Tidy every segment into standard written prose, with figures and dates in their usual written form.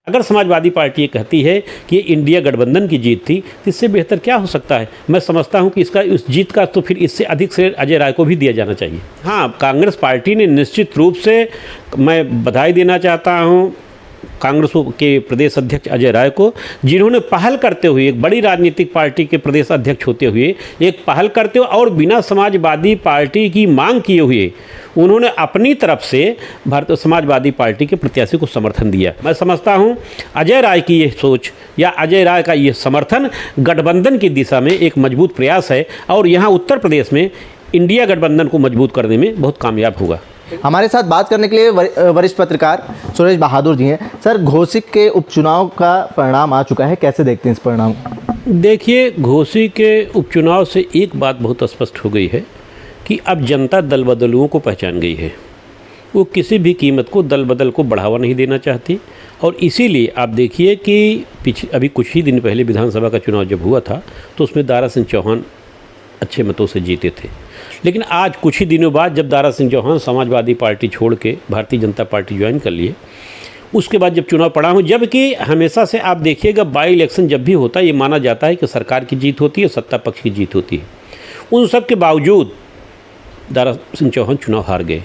अगर समाजवादी पार्टी ये कहती है कि ये इंडिया गठबंधन की जीत थी, तो इससे बेहतर क्या हो सकता है। मैं समझता हूँ कि इसका उस जीत का तो फिर इससे अधिक श्रेय अजय राय को भी दिया जाना चाहिए। हाँ, कांग्रेस पार्टी ने निश्चित रूप से, मैं बधाई देना चाहता हूँ कांग्रेस के प्रदेश अध्यक्ष अजय राय को, जिन्होंने पहल करते हुए, एक बड़ी राजनीतिक पार्टी के प्रदेश अध्यक्ष होते हुए एक पहल करते हुए और बिना समाजवादी पार्टी की मांग किए हुए उन्होंने अपनी तरफ से भारतीय समाजवादी पार्टी के प्रत्याशी को समर्थन दिया। मैं समझता हूं अजय राय की ये सोच या अजय राय का ये समर्थन गठबंधन की दिशा में एक मजबूत प्रयास है और यहाँ उत्तर प्रदेश में इंडिया गठबंधन को मजबूत करने में बहुत कामयाब होगा। हमारे साथ बात करने के लिए वरिष्ठ पत्रकार सुरेश बहादुर जी हैं। सर, घोसी के उपचुनाव का परिणाम आ चुका है, कैसे देखते हैं इस परिणाम? देखिए, घोसी के उपचुनाव से एक बात बहुत स्पष्ट हो गई है कि अब जनता दल बदलुओं को पहचान गई है। वो किसी भी कीमत को दल बदल को बढ़ावा नहीं देना चाहती और इसीलिए आप देखिए कि अभी कुछ ही दिन पहले विधानसभा का चुनाव जब हुआ था तो उसमें दारा सिंह चौहान अच्छे मतों से जीते थे, लेकिन आज कुछ ही दिनों बाद जब दारा सिंह चौहान समाजवादी पार्टी छोड़ के भारतीय जनता पार्टी ज्वाइन कर लिए, उसके बाद जब चुनाव पड़ा हूँ, जबकि हमेशा से आप देखिएगा बाई इलेक्शन जब भी होता है ये माना जाता है कि सरकार की जीत होती है, सत्ता पक्ष की जीत होती है। उन सब के बावजूद दारा सिंह चौहान चुनाव हार गए।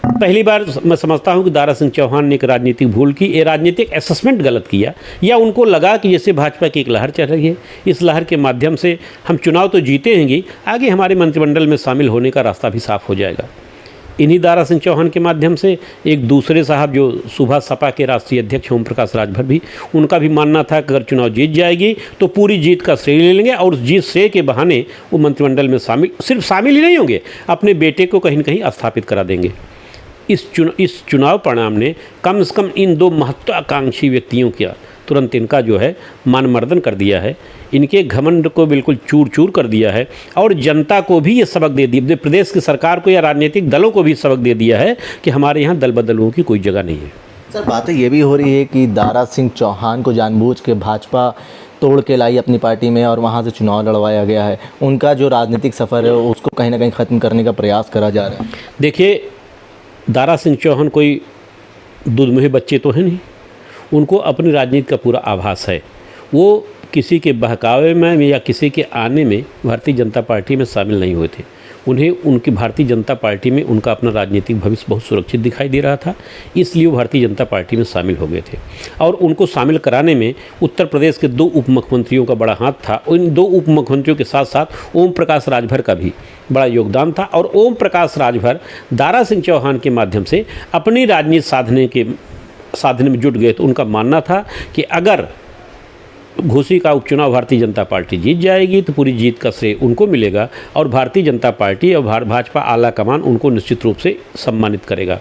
पहली बार मैं समझता हूं कि दारा सिंह चौहान ने एक राजनीतिक भूल की, ये राजनीतिक असेसमेंट गलत किया, या उनको लगा कि जैसे भाजपा की एक लहर चल रही है, इस लहर के माध्यम से हम चुनाव तो जीते हैंगे, आगे हमारे मंत्रिमंडल में शामिल होने का रास्ता भी साफ हो जाएगा। इन्हीं दारा सिंह चौहान के माध्यम से एक दूसरे साहब जो सुबह सपा के राष्ट्रीय अध्यक्ष ओम प्रकाश राजभर भी, उनका भी मानना था कि अगर चुनाव जीत जाएगी तो पूरी जीत का श्रेय ले लेंगे और उस जीत श्रेय के बहाने वो मंत्रिमंडल में सिर्फ शामिल ही नहीं होंगे, अपने बेटे को कहीं न कहीं स्थापित करा देंगे। इस चुनाव परिणाम ने कम से कम इन दो महत्वाकांक्षी व्यक्तियों का तुरंत इनका जो है मानमर्दन कर दिया है, इनके घमंड को बिल्कुल चूर चूर कर दिया है और जनता को भी ये सबक दे दिया, प्रदेश की सरकार को या राजनीतिक दलों को भी सबक दे दिया है कि हमारे यहाँ दल बदलुओं की कोई जगह नहीं है। सर, बातें ये भी हो रही है कि दारा सिंह चौहान को जानबूझ के भाजपा तोड़ के लाई अपनी पार्टी में और वहाँ से चुनाव लड़वाया गया है, उनका जो राजनीतिक सफ़र है उसको कहीं ना कहीं ख़त्म करने का प्रयास करा जा रहा है। देखिए, दारा सिंह चौहान कोई दुधमुहे बच्चे तो हैं नहीं, उनको अपनी राजनीति का पूरा आभास है। वो किसी के बहकावे में या किसी के आने में भारतीय जनता पार्टी में शामिल नहीं हुए थे। उन्हें उनकी भारतीय जनता पार्टी में उनका अपना राजनीतिक भविष्य बहुत सुरक्षित दिखाई दे रहा था, इसलिए वो भारतीय जनता पार्टी में शामिल हो गए थे और उनको शामिल कराने में उत्तर प्रदेश के 2 उप मुख्यमंत्रियों का बड़ा हाथ था। उन 2 उप मुख्यमंत्रियों के साथ साथ ओम प्रकाश राजभर का भी बड़ा योगदान था और ओम प्रकाश राजभर दारा सिंह चौहान के माध्यम से अपनी राजनीति साधने में जुट गए। तो उनका मानना था कि अगर घोसी का उपचुनाव भारतीय जनता पार्टी जीत जाएगी तो पूरी जीत का श्रेय उनको मिलेगा और भारतीय जनता पार्टी और भाजपा आला कमान उनको निश्चित रूप से सम्मानित करेगा।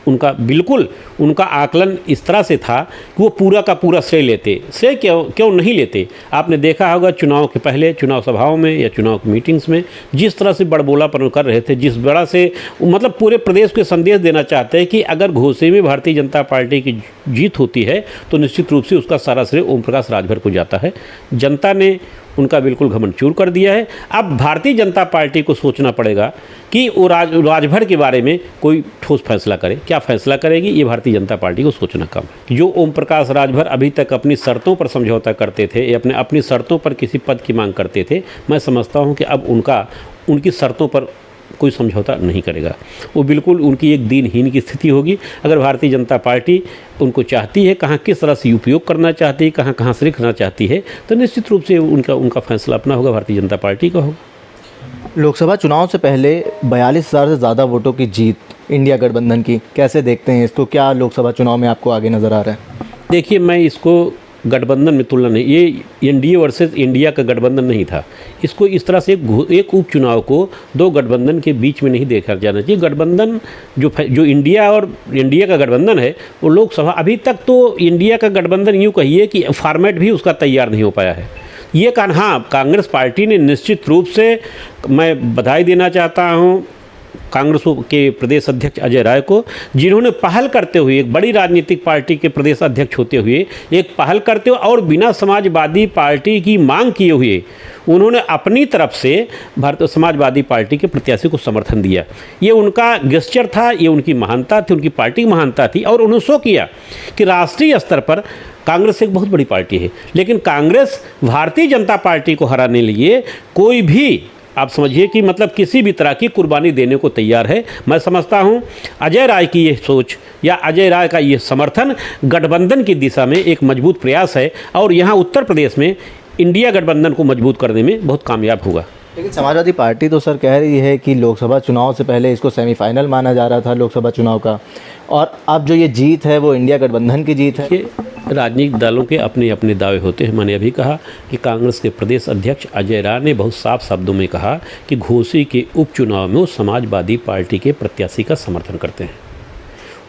उनका बिल्कुल उनका आकलन इस तरह से था कि वो पूरा का पूरा श्रेय लेते। श्रेय क्यों नहीं लेते? आपने देखा होगा चुनाव के पहले चुनाव सभाओं में या चुनाव की मीटिंग्स में जिस तरह से बड़बोलापन कर रहे थे, जिस बड़ा से मतलब पूरे प्रदेश को संदेश देना चाहते हैं कि अगर घोसी में भारतीय जनता पार्टी की जीत होती है तो निश्चित रूप से उसका सारा श्रेय ओम प्रकाश राजभर को जाता है। जनता ने उनका बिल्कुल घमंड चूर कर दिया है। अब भारतीय जनता पार्टी को सोचना पड़ेगा कि वो राजभर के बारे में कोई ठोस फैसला करे। क्या फैसला करेगी, ये भारतीय जनता पार्टी को सोचना कम है। जो ओम प्रकाश राजभर अभी तक अपनी शर्तों पर समझौता करते थे या अपनी शर्तों पर किसी पद की मांग करते थे, मैं समझता हूँ कि अब उनकी शर्तों पर कोई समझौता नहीं करेगा। वो बिल्कुल उनकी एक दीनहीन की स्थिति होगी। अगर भारतीय जनता पार्टी उनको चाहती है, कहाँ किस तरह से उपयोग करना चाहती है, कहाँ कहाँ से रखना चाहती है, तो निश्चित रूप से उनका फैसला अपना होगा, भारतीय जनता पार्टी का होगा। लोकसभा चुनाव से पहले 42,000 से ज़्यादा वोटों की जीत इंडिया गठबंधन की, कैसे देखते हैं इसको? क्या लोकसभा चुनाव में आपको आगे नज़र आ रहा है? देखिए, मैं इसको गठबंधन में तुलना नहीं, ये एनडीए वर्सेस इंडिया का गठबंधन नहीं था। इसको इस तरह से एक उपचुनाव को 2 गठबंधन के बीच में नहीं देखा जाना चाहिए। गठबंधन जो इंडिया और इंडिया का गठबंधन है वो लोकसभा, अभी तक तो इंडिया का गठबंधन यूँ कहिए कि फॉर्मेट भी उसका तैयार नहीं हो पाया है। ये हाँ, कांग्रेस पार्टी ने निश्चित रूप से, मैं बधाई देना चाहता हूँ कांग्रेस के प्रदेश अध्यक्ष अजय राय को, जिन्होंने पहल करते हुए एक बड़ी राजनीतिक पार्टी के प्रदेश अध्यक्ष होते हुए एक पहल करते हुए और बिना समाजवादी पार्टी की मांग किए हुए उन्होंने अपनी तरफ से भारतीय समाजवादी पार्टी के प्रत्याशी को समर्थन दिया। ये उनका गेस्चर था, ये उनकी महानता थी, उनकी पार्टी की महानता थी। और उन्होंने शो किया कि राष्ट्रीय स्तर पर कांग्रेस एक बहुत बड़ी पार्टी है, लेकिन कांग्रेस भारतीय जनता पार्टी को हराने लिए कोई भी, आप समझिए कि मतलब किसी भी तरह की कुर्बानी देने को तैयार है। मैं समझता हूं अजय राय की ये सोच या अजय राय का ये समर्थन गठबंधन की दिशा में एक मजबूत प्रयास है और यहाँ उत्तर प्रदेश में इंडिया गठबंधन को मजबूत करने में बहुत कामयाब होगा। लेकिन समाजवादी पार्टी तो सर कह रही है कि लोकसभा चुनाव से पहले इसको सेमीफाइनल माना जा रहा था लोकसभा चुनाव का, और अब जो ये जीत है वो इंडिया गठबंधन की जीत है। राजनीतिक दलों के अपने अपने दावे होते हैं। मैंने अभी कहा कि कांग्रेस के प्रदेश अध्यक्ष अजय राय ने बहुत साफ शब्दों में कहा कि घोसी के उपचुनाव में वो समाजवादी पार्टी के प्रत्याशी का समर्थन करते हैं।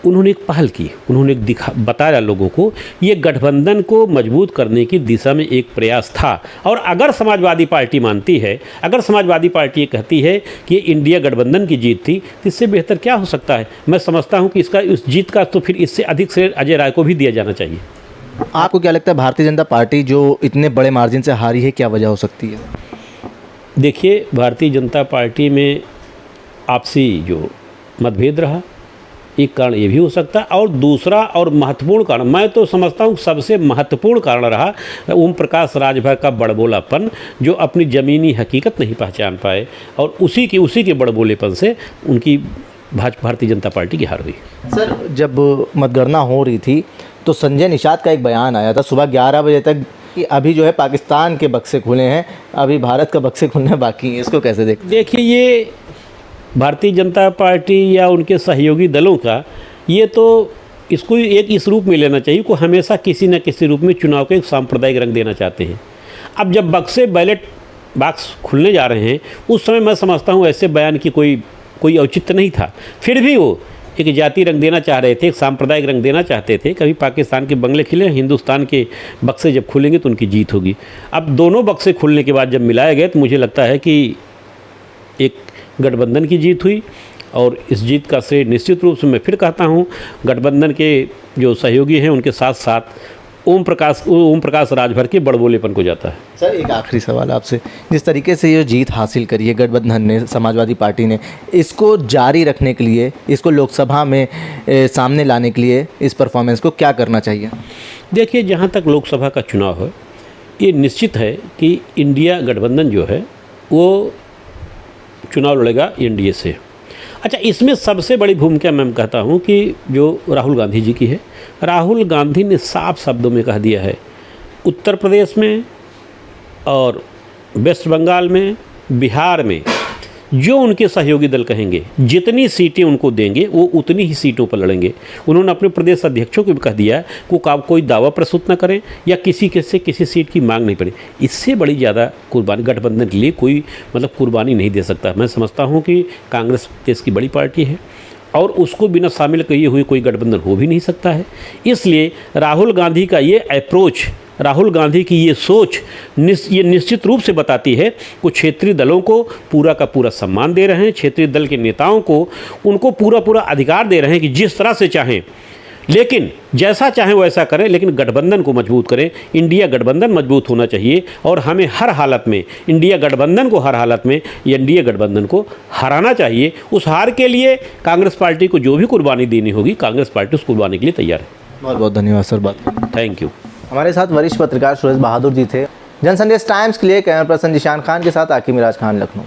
उन्होंने एक पहल की, उन्होंने एक बताया लोगों को ये गठबंधन को मजबूत करने की दिशा में एक प्रयास था। और अगर समाजवादी पार्टी मानती है, अगर समाजवादी पार्टी ये कहती है कि ये इंडिया गठबंधन की जीत थी, तो इससे बेहतर क्या हो सकता है। मैं समझता हूँ कि इसका इस जीत का तो फिर इससे अधिक श्रेय अजय राय को भी दिया जाना चाहिए। आपको क्या लगता है भारतीय जनता पार्टी जो इतने बड़े मार्जिन से हारी है, क्या वजह हो सकती है? देखिए, भारतीय जनता पार्टी में आपसी जो मतभेद रहा, एक कारण ये भी हो सकता है। और दूसरा और महत्वपूर्ण कारण, मैं तो समझता हूँ सबसे महत्वपूर्ण कारण रहा ओम प्रकाश राजभर का बड़बोलापन, जो अपनी ज़मीनी हकीकत नहीं पहचान पाए और उसी के बड़बोलेपन से उनकी भारतीय जनता पार्टी की हार हुई। सर, जब मतगणना हो रही थी तो संजय निषाद का एक बयान आया था सुबह 11 बजे तक कि अभी जो है पाकिस्तान के बक्से खुले हैं, अभी भारत का बक्से खुलने बाकी है। इसको कैसे देखते? देखिए, ये भारतीय जनता पार्टी या उनके सहयोगी दलों का ये तो इसको एक इस रूप में लेना चाहिए को हमेशा किसी न किसी रूप में चुनाव को एक सांप्रदायिक रंग देना चाहते हैं। अब जब बक्से बैलेट बॉक्स खुलने जा रहे हैं, उस समय मैं समझता हूँ ऐसे बयान की कोई औचित्य नहीं था। फिर भी वो एक जाति रंग देना चाह रहे थे, एक सांप्रदायिक रंग देना चाहते थे। कभी पाकिस्तान के बंगले खिले, हिंदुस्तान के बक्से जब खुलेंगे तो उनकी जीत होगी। अब दोनों बक्से खुलने के बाद जब मिलाए गए तो मुझे लगता है कि एक गठबंधन की जीत हुई। और इस जीत का श्रेय निश्चित रूप से मैं फिर कहता हूँ गठबंधन के जो सहयोगी हैं उनके साथ साथ ओम प्रकाश राजभर के बड़बोलेपन को जाता है। सर, एक आखिरी सवाल आपसे, जिस तरीके से ये जीत हासिल करी है गठबंधन ने, समाजवादी पार्टी ने, इसको जारी रखने के लिए, इसको लोकसभा में सामने लाने के लिए इस परफॉर्मेंस को क्या करना चाहिए? देखिए, जहाँ तक लोकसभा का चुनाव है, ये निश्चित है कि इंडिया गठबंधन जो है वो चुनाव लड़ेगा एनडीए से। अच्छा, इसमें सबसे बड़ी भूमिका मैं कहता हूँ कि जो राहुल गांधी जी की है। राहुल गांधी ने साफ शब्दों में कह दिया है, उत्तर प्रदेश में और वेस्ट बंगाल में, बिहार में जो उनके सहयोगी दल कहेंगे, जितनी सीटें उनको देंगे वो उतनी ही सीटों पर लड़ेंगे। उन्होंने अपने प्रदेश अध्यक्षों को भी कह दिया कि कोई दावा प्रस्तुत न करें या किसी सीट की मांग नहीं पड़े। इससे बड़ी ज़्यादा कुर्बानी गठबंधन के लिए कोई मतलब कुर्बानी नहीं दे सकता। मैं समझता हूँ कि कांग्रेस देश की बड़ी पार्टी है और उसको बिना शामिल किए हुए कोई गठबंधन हो भी नहीं सकता है। इसलिए राहुल गांधी का ये अप्रोच, राहुल गांधी की ये सोच ये निश्चित रूप से बताती है कि क्षेत्रीय दलों को पूरा का पूरा सम्मान दे रहे हैं, क्षेत्रीय दल के नेताओं को उनको पूरा अधिकार दे रहे हैं कि जिस तरह से चाहें, लेकिन जैसा चाहें वैसा करें, लेकिन गठबंधन को मजबूत करें। इंडिया गठबंधन मजबूत होना चाहिए और हमें हर हालत में इंडिया गठबंधन को एनडीए गठबंधन को हराना चाहिए। उस हार के लिए कांग्रेस पार्टी को जो भी कुर्बानी देनी होगी, कांग्रेस पार्टी उस कुर्बानी के लिए तैयार है। बहुत बहुत धन्यवाद सर। बात थैंक यू। हमारे साथ वरिष्ठ पत्रकार सुरेश बहादुर जी थे। जनसंदेश टाइम्स के लिए कैमरा पर्सन जिशान खान के साथ आकिब मिराज खान, लखनऊ।